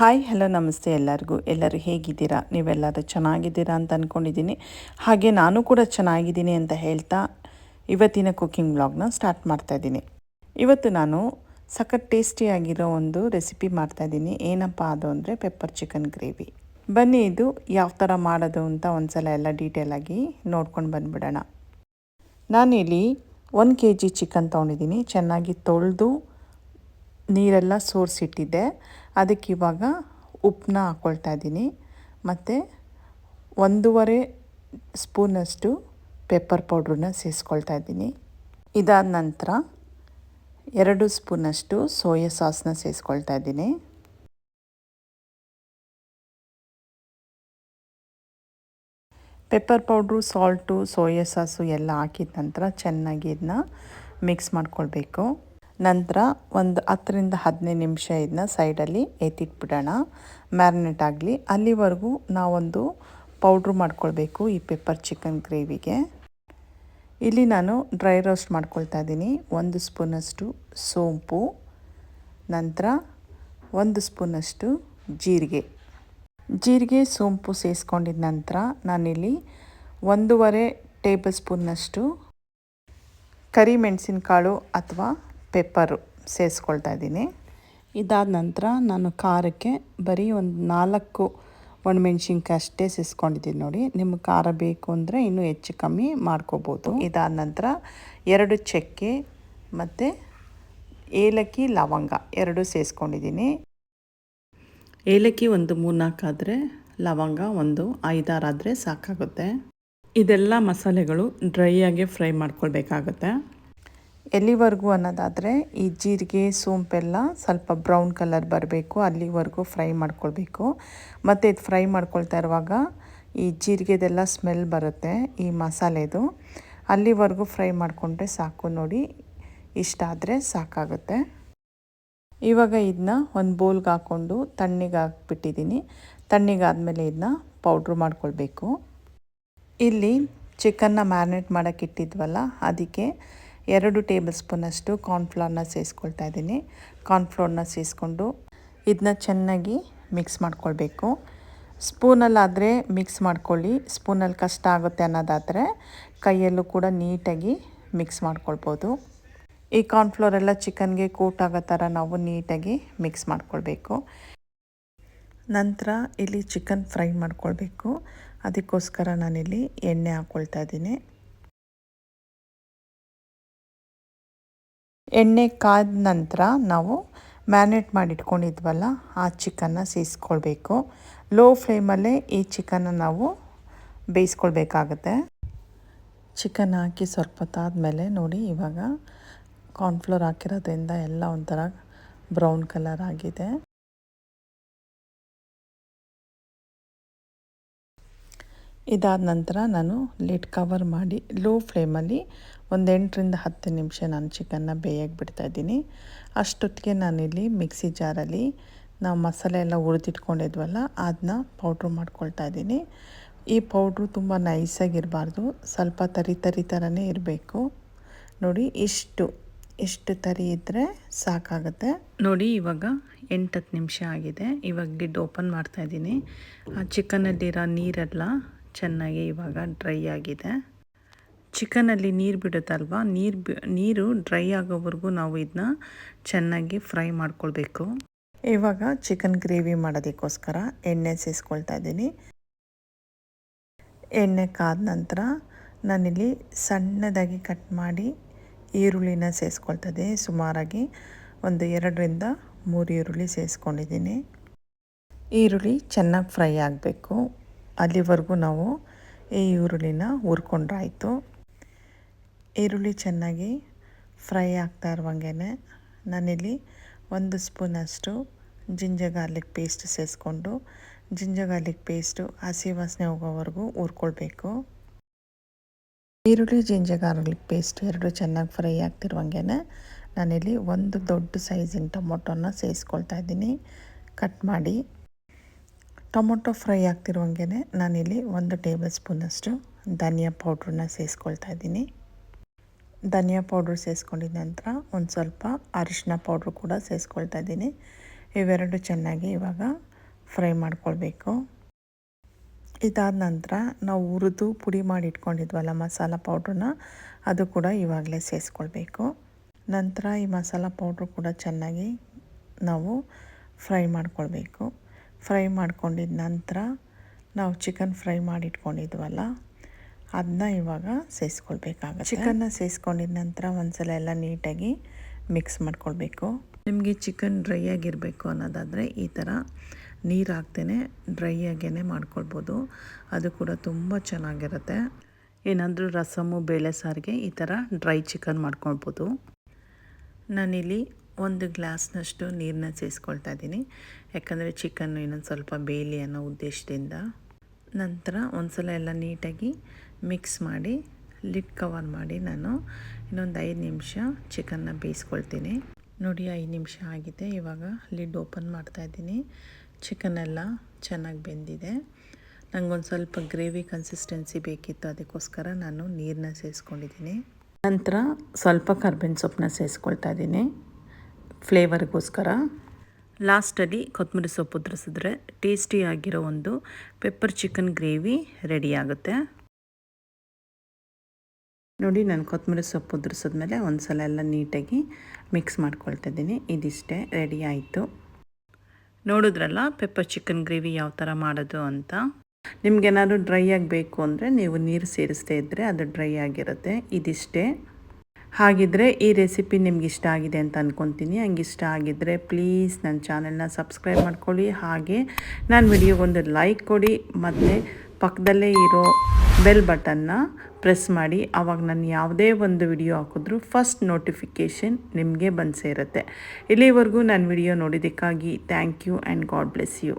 Hi hello ನಮಸ್ತೆ ಎಲ್ಲರೂ ಹೇಗಿದ್ದೀರಾ? ನೀವೆಲ್ಲರೂ ಚೆನ್ನಾಗಿದ್ದೀರಾ ಅಂತ ಅಂದ್ಕೊಂಡಿದ್ದೀನಿ. ಹಾಗೆ ನಾನು ಕೂಡ ಚೆನ್ನಾಗಿದ್ದೀನಿ ಅಂತ ಹೇಳ್ತಾ ಇವತ್ತಿನ ಕುಕ್ಕಿಂಗ್ ವ್ಲಾಗ್ನ ಸ್ಟಾರ್ಟ್ ಮಾಡ್ತಾಯಿದ್ದೀನಿ. ಇವತ್ತು ನಾನು ಸಖತ್ ಟೇಸ್ಟಿಯಾಗಿರೋ ಒಂದು ರೆಸಿಪಿ ಮಾಡ್ತಾಯಿದ್ದೀನಿ. ಏನಪ್ಪ ಅದು ಅಂದರೆ ಪೆಪ್ಪರ್ ಚಿಕನ್ ಗ್ರೇವಿ. ಬನ್ನಿ ಇದು ಯಾವ ಥರ ಮಾಡೋದು ಅಂತ ಒಂದು ಸಲ ಎಲ್ಲ ಡೀಟೇಲಾಗಿ ನೋಡ್ಕೊಂಡು ಬಂದುಬಿಡೋಣ. ನಾನಿಲ್ಲಿ 1 kg ಚಿಕನ್ ತೊಗೊಂಡಿದ್ದೀನಿ. ಚೆನ್ನಾಗಿ ತೊಳೆದು ನೀರೆಲ್ಲ ಸೋರಿಸಿಟ್ಟಿದ್ದೆ. ಅದಕ್ಕೆ ಇವಾಗ ಉಪ್ಪನ್ನ ಹಾಕ್ಕೊಳ್ತಾ ಇದ್ದೀನಿ ಮತ್ತು 1.5 ಸ್ಪೂನಷ್ಟು ಪೆಪ್ಪರ್ ಪೌಡ್ರನ್ನ ಸೇರಿಸ್ಕೊಳ್ತಾ ಇದ್ದೀನಿ. ಇದಾದ ನಂತರ 2 ಸ್ಪೂನಷ್ಟು ಸೋಯಾ ಸಾಸ್ನ ಸೇರಿಸ್ಕೊಳ್ತಾ ಇದ್ದೀನಿ. Pepper powder, salt, soya sauce ಎಲ್ಲ ಹಾಕಿದ ನಂತರ ಚೆನ್ನಾಗಿ ಇದನ್ನ ಮಿಕ್ಸ್ ಮಾಡ್ಕೊಳ್ಬೇಕು. ನಂತರ ಒಂದು 10-15 ನಿಮಿಷ ಇದನ್ನ ಸೈಡಲ್ಲಿ ಎತ್ತಿಟ್ಬಿಡೋಣ, ಮ್ಯಾರಿನೇಟ್ ಆಗಲಿ. ಅಲ್ಲಿವರೆಗೂ ನಾವೊಂದು ಪೌಡ್ರು ಮಾಡ್ಕೊಳ್ಬೇಕು ಈ ಪೆಪ್ಪರ್ ಚಿಕನ್ ಗ್ರೇವಿಗೆ. ಇಲ್ಲಿ ನಾನು ಡ್ರೈ ರೋಸ್ಟ್ ಮಾಡ್ಕೊಳ್ತಾ ಇದ್ದೀನಿ. 1 ಸ್ಪೂನಷ್ಟು ಸೋಂಪು, ನಂತರ 1 ಸ್ಪೂನಷ್ಟು ಜೀರಿಗೆ ಸೋಂಪು ಸೇರಿಸ್ಕೊಂಡಿದ ನಂತರ ನಾನಿಲ್ಲಿ 1.5 ಟೇಬಲ್ ಸ್ಪೂನ್ನಷ್ಟು ಕರಿಮೆಣಸಿನಕಾಳು ಅಥವಾ ಪೆಪ್ಪರು ಸೇರಿಸ್ಕೊಳ್ತಾ ಇದ್ದೀನಿ. ಇದಾದ ನಂತರ ನಾನು ಖಾರಕ್ಕೆ ಬರೀ ಒಂದು 4 ಒಣಮೆಣ್ಸಿನ್ಕಾಯಿ ಅಷ್ಟೇ ಸೇರಿಸ್ಕೊಂಡಿದ್ದೀನಿ ನೋಡಿ. ನಿಮಗೆ ಖಾರ ಬೇಕು ಅಂದರೆ ಇನ್ನೂ ಹೆಚ್ಚು ಕಮ್ಮಿ ಮಾಡ್ಕೋಬೋದು. ಇದಾದ ನಂತರ 2 ಚಕ್ಕೆ ಮತ್ತು ಏಲಕ್ಕಿ, ಲವಂಗ 2 ಸೇರಿಸ್ಕೊಂಡಿದ್ದೀನಿ. ಏಲಕ್ಕಿ ಒಂದು 3-4 ಆದರೆ ಲವಂಗ ಒಂದು 5-6 ಆದರೆ ಸಾಕಾಗುತ್ತೆ. ಇದೆಲ್ಲ ಮಸಾಲೆಗಳು ಡ್ರೈಯಾಗಿ ಫ್ರೈ ಮಾಡ್ಕೊಳ್ಬೇಕಾಗುತ್ತೆ. ಎಲ್ಲಿವರೆಗೂ ಅನ್ನೋದಾದರೆ ಈ ಜೀರಿಗೆ ಸೋಂಪೆಲ್ಲ ಸ್ವಲ್ಪ ಬ್ರೌನ್ ಕಲರ್ ಬರಬೇಕು, ಅಲ್ಲಿವರೆಗೂ ಫ್ರೈ ಮಾಡ್ಕೊಳ್ಬೇಕು. ಮತ್ತು ಇದು ಫ್ರೈ ಮಾಡ್ಕೊಳ್ತಾ ಇರುವಾಗ ಈ ಜೀರಿಗೆದೆಲ್ಲ ಸ್ಮೆಲ್ ಬರುತ್ತೆ ಈ ಮಸಾಲೆದು, ಅಲ್ಲಿವರೆಗೂ ಫ್ರೈ ಮಾಡಿಕೊಂಡ್ರೆ ಸಾಕು ನೋಡಿ. ಇಷ್ಟಾದರೆ ಸಾಕಾಗುತ್ತೆ. ಇವಾಗ ಇದನ್ನ ಒಂದು ಬೌಲ್ಗೆ ಹಾಕ್ಕೊಂಡು ತಣ್ಣಗೆ ಹಾಕ್ಬಿಟ್ಟಿದ್ದೀನಿ. ತಣ್ಣಗಾದ್ಮೇಲೆ ಇದನ್ನ ಪೌಡ್ರು ಮಾಡ್ಕೊಳ್ಬೇಕು. ಇಲ್ಲಿ ಚಿಕನ್ನ ಮ್ಯಾರಿನೇಟ್ ಮಾಡೋಕ್ಕೆ ಇಟ್ಟಿದ್ವಲ್ಲ, ಅದಕ್ಕೆ 2 ಟೇಬಲ್ ಸ್ಪೂನಷ್ಟು ಕಾರ್ನ್ಫ್ಲೋರ್ನ ಸೇರಿಸ್ಕೊಳ್ತಾ ಇದ್ದೀನಿ. ಕಾರ್ನ್ಫ್ಲೋರ್ನ ಸೇರಿಸ್ಕೊಂಡು ಇದನ್ನ ಚೆನ್ನಾಗಿ ಮಿಕ್ಸ್ ಮಾಡ್ಕೊಳ್ಬೇಕು. ಸ್ಪೂನಲ್ಲಾದರೆ ಮಿಕ್ಸ್ ಮಾಡ್ಕೊಳ್ಳಿ, ಸ್ಪೂನಲ್ಲಿ ಕಷ್ಟ ಆಗುತ್ತೆ ಅನ್ನೋದಾದರೆ ಕೈಯಲ್ಲೂ ಕೂಡ ನೀಟಾಗಿ ಮಿಕ್ಸ್ ಮಾಡ್ಕೊಳ್ಬೋದು. ಈ ಕಾರ್ನ್ಫ್ಲೋರೆಲ್ಲ ಚಿಕನ್ಗೆ ಕೋಟ್ ಆಗೋ ಥರ ನಾವು ನೀಟಾಗಿ ಮಿಕ್ಸ್ ಮಾಡ್ಕೊಳ್ಬೇಕು. ನಂತರ ಇಲ್ಲಿ ಚಿಕನ್ ಫ್ರೈ ಮಾಡ್ಕೊಳ್ಬೇಕು. ಅದಕ್ಕೋಸ್ಕರ ನಾನಿಲ್ಲಿ ಎಣ್ಣೆ ಹಾಕ್ಕೊಳ್ತಾ ಇದ್ದೀನಿ. ಎಣ್ಣೆ ಕಾದ ನಂತರ ನಾವು ಮ್ಯಾರಿನೇಟ್ ಮಾಡಿ ಇಟ್ಕೊಂಡಿದ್ವಲ್ಲ ಆ ಚಿಕನ್ನ ಸೇರಿಸ್ಕೊಳ್ಬೇಕು. ಲೋ ಫ್ಲೇಮಲ್ಲೇ ಈ ಚಿಕನ್ನ ನಾವು ಬೇಯಿಸ್ಕೊಳ್ಬೇಕಾಗತ್ತೆ. ಚಿಕನ್ ಹಾಕಿ ಸ್ವಲ್ಪ ಹೊತ್ತಾದಮೇಲೆ ನೋಡಿ, ಇವಾಗ ಕಾರ್ನ್ಫ್ಲೋರ್ ಹಾಕಿರೋದ್ರಿಂದ ಎಲ್ಲ ಒಂಥರ ಬ್ರೌನ್ ಕಲರ್ ಆಗಿದೆ. ಇದಾದ ನಂತರ ನಾನು ಲಿಡ್ ಕವರ್ ಮಾಡಿ ಲೋ ಫ್ಲೇಮಲ್ಲಿ ಒಂದು 8-10 ನಿಮಿಷ ನಾನು ಚಿಕನ್ನ ಬೇಯಕ್ಕೆ ಬಿಡ್ತಾಯಿದ್ದೀನಿ. ಅಷ್ಟೊತ್ತಿಗೆ ನಾನಿಲ್ಲಿ ಮಿಕ್ಸಿ ಜಾರಲ್ಲಿ ನಾವು ಮಸಾಲೆ ಎಲ್ಲ ಹುರಿದಿಟ್ಕೊಂಡಿದ್ವಲ್ಲ ಅದನ್ನ ಪೌಡ್ರು ಮಾಡ್ಕೊಳ್ತಾ ಇದ್ದೀನಿ. ಈ ಪೌಡ್ರು ತುಂಬ ನೈಸಾಗಿರಬಾರ್ದು, ಸ್ವಲ್ಪ ತರಿ ಥರನೇ ಇರಬೇಕು ನೋಡಿ. ಇಷ್ಟು ತರಿ ಇದ್ದರೆ ಸಾಕಾಗುತ್ತೆ ನೋಡಿ. ಇವಾಗ 8-10 ನಿಮಿಷ ಆಗಿದೆ. ಇವಾಗ ಲಿಡ್ ಓಪನ್ ಮಾಡ್ತಾಯಿದ್ದೀನಿ. ಆ ಚಿಕನಲ್ಲಿರೋ ನೀರೆಲ್ಲ ಚೆನ್ನಾಗಿ ಇವಾಗ ಡ್ರೈ ಆಗಿದೆ. ಚಿಕನಲ್ಲಿ ನೀರು ಬಿಡುತ್ತಲ್ವ, ನೀರು ಡ್ರೈ ಆಗೋವರೆಗೂ ನಾವು ಇದನ್ನ ಚೆನ್ನಾಗಿ ಫ್ರೈ ಮಾಡ್ಕೊಳ್ಬೇಕು. ಇವಾಗ ಚಿಕನ್ ಗ್ರೇವಿ ಮಾಡೋದಕ್ಕೋಸ್ಕರ ಎಣ್ಣೆ ಸೇರಿಸ್ಕೊಳ್ತಾ ಇದ್ದೀನಿ. ಎಣ್ಣೆ ಕಾದ ನಂತರ ನಾನಿಲ್ಲಿ ಸಣ್ಣದಾಗಿ ಕಟ್ ಮಾಡಿ ಈರುಳ್ಳಿನ ಸೇರಿಸ್ಕೊಳ್ತಾ ಇದ್ದೀನಿ. ಸುಮಾರಾಗಿ ಒಂದು 2-3 ಈರುಳ್ಳಿ ಸೇರಿಸ್ಕೊಂಡಿದ್ದೀನಿ. ಈರುಳ್ಳಿ ಚೆನ್ನಾಗಿ ಫ್ರೈ ಆಗಬೇಕು, ಅಲ್ಲಿವರೆಗೂ ನಾವು ಈ ಈರುಳ್ಳಿನ ಹುರ್ಕೊಂಡ್ರಾಯ್ತು. ಈರುಳ್ಳಿ ಚೆನ್ನಾಗಿ ಫ್ರೈ ಆಗ್ತಾ ಇರುವಾಗೇ ನಾನಿಲ್ಲಿ 1 ಸ್ಪೂನಷ್ಟು ಜಿಂಜರ್ ಗಾರ್ಲಿಕ್ ಪೇಸ್ಟ್ ಸೇರಿಸ್ಕೊಂಡು ಜಿಂಜರ್ ಗಾರ್ಲಿಕ್ ಪೇಸ್ಟು ಹಸಿ ವಾಸನೆ ಹೋಗೋವರೆಗೂ ಹುರ್ಕೊಳ್ಬೇಕು. ಈರುಳ್ಳಿ ಜಿಂಜರ್ ಗಾರ್ಲಿಕ್ ಪೇಸ್ಟ್ 2 ಚೆನ್ನಾಗಿ ಫ್ರೈ ಆಗ್ತಿರುವಾಗೇ ನಾನಿಲ್ಲಿ 1 ದೊಡ್ಡ ಸೈಜಿನ ಟೊಮೊಟೊನ ಸೇರಿಸ್ಕೊಳ್ತಾ ಇದ್ದೀನಿ ಕಟ್ ಮಾಡಿ. ಟೊಮೊಟೊ ಫ್ರೈ ಆಗ್ತಿರುವಾಗೇ ನಾನಿಲ್ಲಿ 1 ಟೇಬಲ್ ಸ್ಪೂನಷ್ಟು ಧನಿಯಾ ಪೌಡ್ರನ್ನ ಸೇರಿಸ್ಕೊಳ್ತಾ ಇದ್ದೀನಿ. ಧನಿಯಾ ಪೌಡ್ರ್ ಸೇರಿಸ್ಕೊಂಡಿದ ನಂತರ ಒಂದು ಸ್ವಲ್ಪ ಅರಿಶಿನ ಪೌಡ್ರು ಕೂಡ ಸೇರಿಸ್ಕೊಳ್ತಾ ಇದ್ದೀನಿ. ಇವೆರಡು ಚೆನ್ನಾಗಿ ಇವಾಗ ಫ್ರೈ ಮಾಡ್ಕೊಳ್ಬೇಕು. ಇದಾದ ನಂತರ ನಾವು ಹುರಿದು ಪುಡಿ ಮಾಡಿ ಇಟ್ಕೊಂಡಿದ್ವಲ್ಲ ಮಸಾಲ ಪೌಡ್ರನ್ನ, ಅದು ಕೂಡ ಇವಾಗಲೇ ಸೇರಿಸ್ಕೊಳ್ಬೇಕು. ನಂತರ ಈ ಮಸಾಲ ಪೌಡ್ರು ಕೂಡ ಚೆನ್ನಾಗಿ ನಾವು ಫ್ರೈ ಮಾಡ್ಕೊಳ್ಬೇಕು. ಫ್ರೈ ಮಾಡ್ಕೊಂಡಿದ ನಂತರ ನಾವು ಚಿಕನ್ ಫ್ರೈ ಮಾಡಿ ಇಟ್ಕೊಂಡಿದ್ವಲ್ಲ ಅದನ್ನ ಇವಾಗ ಸೇರಿಸ್ಕೊಳ್ಬೇಕಾಗುತ್ತೆ. ಚಿಕನ್ನ ಸೇರಿಸ್ಕೊಂಡಿದ ನಂತರ ಒಂದ್ಸಲ ಎಲ್ಲ ನೀಟಾಗಿ ಮಿಕ್ಸ್ ಮಾಡ್ಕೊಳ್ಬೇಕು. ನಿಮಗೆ ಚಿಕನ್ ಡ್ರೈ ಆಗಿರಬೇಕು ಅನ್ನೋದಾದರೆ ಈ ಥರ ನೀರು ಹಾಕ್ತೇನೆ ಡ್ರೈ ಆಗೇ ಮಾಡ್ಕೊಳ್ಬೋದು, ಅದು ಕೂಡ ತುಂಬ ಚೆನ್ನಾಗಿರುತ್ತೆ. ಏನಾದರೂ ರಸಮು ಬೇಳೆ ಸಾರಿಗೆ ಈ ಥರ ಡ್ರೈ ಚಿಕನ್ ಮಾಡ್ಕೊಳ್ಬೋದು. ನಾನಿಲ್ಲಿ 1 ಗ್ಲಾಸ್ನಷ್ಟು ನೀರನ್ನ ಸೇರಿಸ್ಕೊಳ್ತಾ ಇದ್ದೀನಿ, ಯಾಕಂದರೆ ಚಿಕನ್ನು ಇನ್ನೊಂದು ಸ್ವಲ್ಪ ಬೇಯಲಿ ಅನ್ನೋ ಉದ್ದೇಶದಿಂದ. ನಂತರ ಒಂದ್ಸಲ ಎಲ್ಲ ನೀಟಾಗಿ ಮಿಕ್ಸ್ ಮಾಡಿ ಲಿಡ್ ಕವರ್ ಮಾಡಿ ನಾನು ಇನ್ನೊಂದು 5 ನಿಮಿಷ ಚಿಕನ್ನ ಬೇಯಿಸ್ಕೊಳ್ತೀನಿ. ನೋಡಿ 5 ನಿಮಿಷ ಆಗಿದೆ. ಇವಾಗ ಲಿಡ್ ಓಪನ್ ಮಾಡ್ತಾಯಿದ್ದೀನಿ. ಚಿಕನ್ ಎಲ್ಲ ಚೆನ್ನಾಗಿ ಬೆಂದಿದೆ. ನನಗೊಂದು ಸ್ವಲ್ಪ ಗ್ರೇವಿ ಕನ್ಸಿಸ್ಟೆನ್ಸಿ ಬೇಕಿತ್ತು, ಅದಕ್ಕೋಸ್ಕರ ನಾನು ನೀರನ್ನ ಸೇರಿಸ್ಕೊಂಡಿದ್ದೀನಿ. ನಂತರ ಸ್ವಲ್ಪ ಕರ್ಬೇವಿನ ಸೊಪ್ಪನ್ನ ಸೇರಿಸ್ಕೊಳ್ತಾ ಇದ್ದೀನಿ ಫ್ಲೇವರ್ಗೋಸ್ಕರ. ಲಾಸ್ಟಲ್ಲಿ ಕೊತ್ತಂಬರಿ ಸೊಪ್ಪು ಉದುರಿಸಿದ್ರೆ ಟೇಸ್ಟಿಯಾಗಿರೋ ಒಂದು ಪೆಪ್ಪರ್ ಚಿಕನ್ ಗ್ರೇವಿ ರೆಡಿ ಆಗುತ್ತೆ. ನೋಡಿ ನಾನು ಕೊತ್ತಂಬರಿ ಸೊಪ್ಪು ಉದುರಿಸಿದ್ಮೇಲೆ ಒಂದು ಸಲ ಎಲ್ಲ ನೀಟಾಗಿ ಮಿಕ್ಸ್ ಮಾಡ್ಕೊಳ್ತಾ ಇದ್ದೀನಿ. ಇದಿಷ್ಟೇ ರೆಡಿ ಆಯಿತು. ನೋಡಿದ್ರಲ್ಲ ಪೆಪ್ಪರ್ ಚಿಕನ್ ಗ್ರೇವಿ ಯಾವ ಥರ ಮಾಡೋದು ಅಂತ. ನಿಮ್ಗೇನಾದ್ರು ಡ್ರೈ ಆಗಬೇಕು ಅಂದರೆ ನೀವು ನೀರು ಸೇರಿಸದೇ ಇದ್ದರೆ ಅದು ಡ್ರೈ ಆಗಿರುತ್ತೆ. ಇದಿಷ್ಟೇ. ಹಾಗಿದ್ರೆ ಈ ರೆಸಿಪಿ ನಿಮ್ಗೆ ಇಷ್ಟ ಆಗಿದೆ ಅಂತ ಅಂದ್ಕೊತೀನಿ. ಹಂಗೆ ಇಷ್ಟ ಆಗಿದ್ದರೆ ಪ್ಲೀಸ್ ನನ್ನ ಚಾನೆಲ್ನ ಸಬ್ಸ್ಕ್ರೈಬ್ ಮಾಡ್ಕೊಳ್ಳಿ, ಹಾಗೆ ನಾನು ವಿಡಿಯೋಗೊಂದು ಲೈಕ್ ಕೊಡಿ, ಮತ್ತು ಪಕ್ಕದಲ್ಲೇ ಇರೋ ಬೆಲ್ ಬಟನ್ನ ಪ್ರೆಸ್ ಮಾಡಿ. ಆವಾಗ ನಾನು ಯಾವುದೇ ಒಂದು ವಿಡಿಯೋ ಹಾಕಿದ್ರೂ ಫಸ್ಟ್ ನೋಟಿಫಿಕೇಷನ್ ನಿಮಗೆ ಬಂದು ಸೇರುತ್ತೆ. ಇಲ್ಲಿವರೆಗೂ ನನ್ನ ವಿಡಿಯೋ ನೋಡಿದ್ದಕ್ಕಾಗಿ thank you and God bless you.